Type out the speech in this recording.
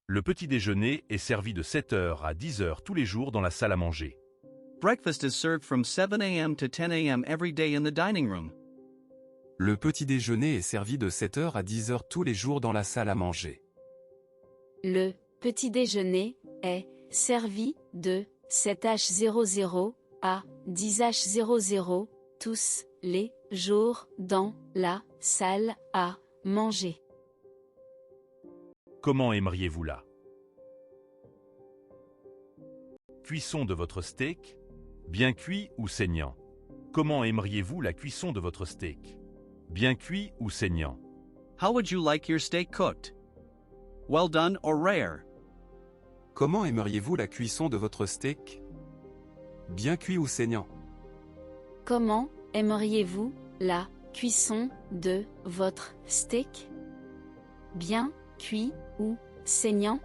Le petit déjeuner est servi de 7 heures à 10 heures tous les jours dans la salle à manger. Breakfast is served from 7 a.m. to 10 a.m. every day in the dining room. Le petit déjeuner est servi de 7 heures à 10 heures tous les jours dans la salle à manger. Le petit déjeuner est servi de 7h00 à 10h00 tous les jours dans la salle à manger. Comment aimeriez-vous-la? Cuisson de votre steak, bien cuit ou saignant? Comment aimeriez-vous la cuisson de votre steak? Bien cuit ou saignant? How would you like your steak cooked? Well done or rare? Comment aimeriez-vous la cuisson de votre steak? Bien cuit ou saignant? Comment aimeriez-vous la cuisson de votre steak? Bien cuit ou saignant?